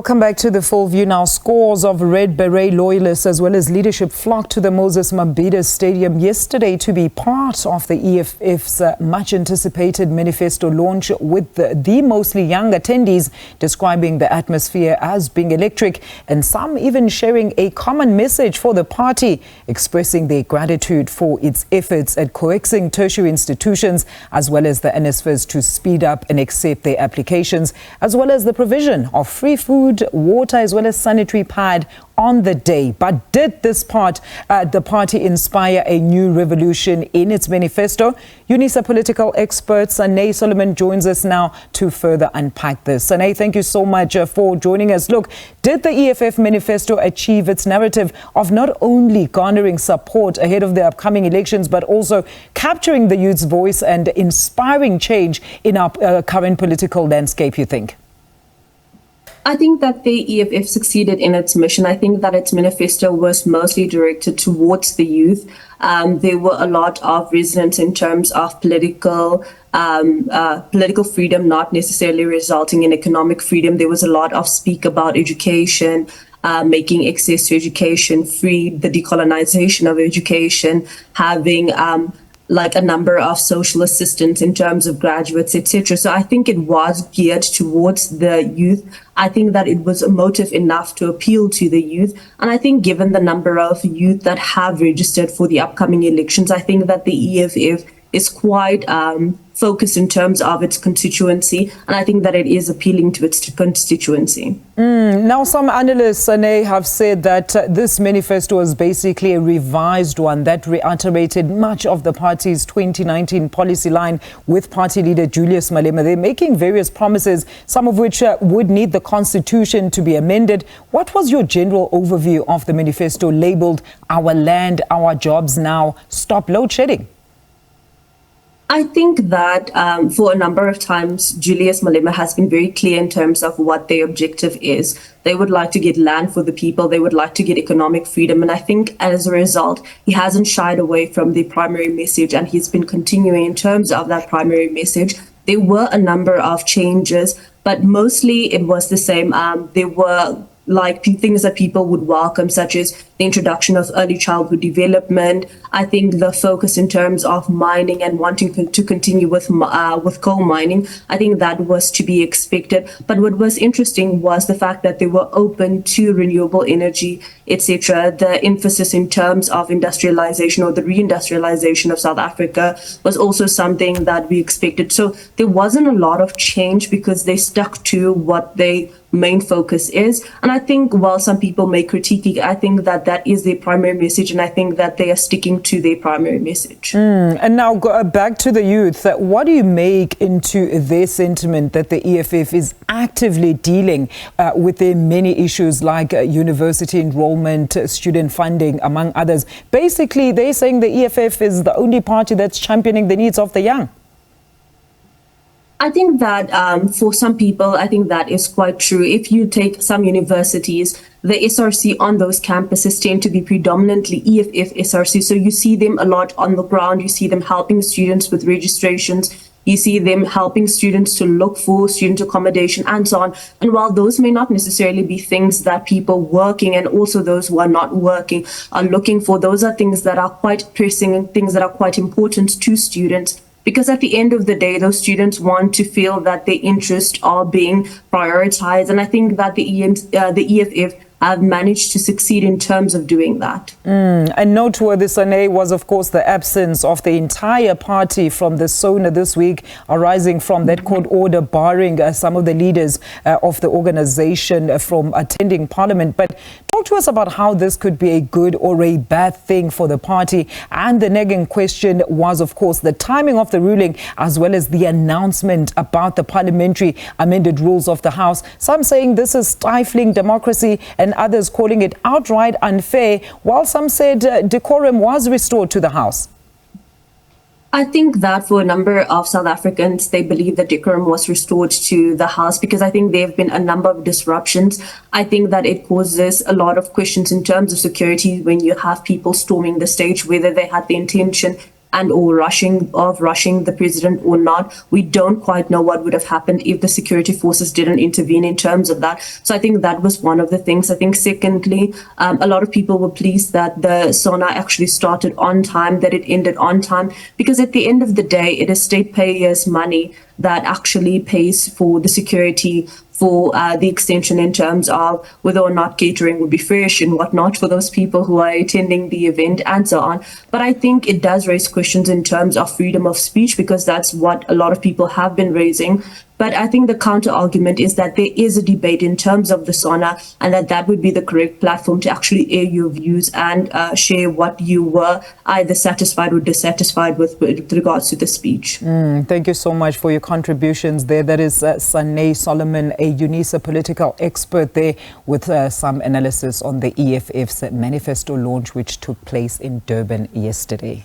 Welcome back to the Full View now. Scores of Red Beret loyalists as well as leadership flocked to the Moses Mabhida Stadium yesterday to be part of the EFF's much anticipated manifesto launch, with the mostly young attendees describing the atmosphere as being electric, and some even sharing a common message for the party, expressing their gratitude for its efforts at coaxing tertiary institutions as well as the NSFAS to speed up and accept their applications, as well as the provision of free food, water as well as sanitary pad on the day. But did this the party inspire a new revolution in its manifesto? UNISA Political Expert Sanet Solomon joins us now to further unpack this. Sanet, thank you so much for joining us. Look, did the EFF manifesto achieve its narrative of not only garnering support ahead of the upcoming elections, but also capturing the youth's voice and inspiring change in our current political landscape, you think? I think that the EFF succeeded in its mission. I think that its manifesto was mostly directed towards the youth. There were a lot of resonance in terms of political freedom, not necessarily resulting in economic freedom. There was a lot of speak about education, making access to education free, the decolonization of education, having like a number of social assistance in terms of graduates, etc. So I think it was geared towards the youth. I think that it was emotive enough to appeal to the youth. And I think given the number of youth that have registered for the upcoming elections, I think that the EFF is quite focused in terms of its constituency, and I think that it is appealing to its constituency. Now, some analysts have said that this manifesto is basically a revised one that reiterated much of the party's 2019 policy line, with party leader Julius Malema. They're making various promises, some of which would need the constitution to be amended. What was your general overview of the manifesto labeled "Our Land, Our Jobs Now, Stop Load Shedding"? I think that for a number of times, Julius Malema has been very clear in terms of what their objective is. They would like to get land for the people. They would like to get economic freedom. And I think as a result, he hasn't shied away from the primary message, and he's been continuing in terms of that primary message. There were a number of changes, but mostly it was the same. There were like things that people would welcome, such as the introduction of early childhood development. I think the focus in terms of mining and wanting to continue with coal mining, I think that was to be expected. But what was interesting was the fact that they were open to renewable energy, etc. The emphasis in terms of industrialization, or the reindustrialization of South Africa, was also something that we expected. So there wasn't a lot of change because they stuck to what they main focus is. And I think while some people may critique it, I think that that is their primary message, and I think that they are sticking to their primary message. And now back to the youth. What do you make into their sentiment that the EFF is actively dealing with their many issues like university enrollment, student funding, among others? Basically, they're saying the EFF is the only party that's championing the needs of the young. I think that for some people, I think that is quite true. If you take some universities, the SRC on those campuses tend to be predominantly EFF SRC. So you see them a lot on the ground. You see them helping students with registrations. You see them helping students to look for student accommodation and so on. And while those may not necessarily be things that people working and also those who are not working are looking for, those are things that are quite pressing and things that are quite important to students. Because at the end of the day, those students want to feel that their interests are being prioritized. And I think that the EFF have managed to succeed in terms of doing that. And noteworthy, Sanet, was of course the absence of the entire party from the SONA this week, arising from that court order barring some of the leaders of the organization from attending Parliament. But talk to us about how this could be a good or a bad thing for the party. And the nagging question was, of course, the timing of the ruling, as well as the announcement about the parliamentary amended rules of the House. Some saying this is stifling democracy, and others calling it outright unfair, while some said decorum was restored to the House. I think that for a number of South Africans, they believe that decorum was restored to the House, because I think there have been a number of disruptions. I think that it causes a lot of questions in terms of security when you have people storming the stage, whether they had the intention and or rushing the president or not. We don't quite know what would have happened if the security forces didn't intervene in terms of that. So I think that was one of the things. I think secondly, a lot of people were pleased that the SONA actually started on time, that it ended on time, because at the end of the day, it is state payers' money that actually pays for the security, for the extension in terms of whether or not catering would be fresh and whatnot for those people who are attending the event and so on. But I think it does raise questions in terms of freedom of speech, because that's what a lot of people have been raising. But I think the counter argument is that there is a debate in terms of the SONA, and that would be the correct platform to actually air your views and share what you were either satisfied or dissatisfied with regards to the speech. Thank you so much for your contributions there. That is Sanet Solomon, a UNISA political expert there, with some analysis on the EFF's manifesto launch, which took place in Durban yesterday.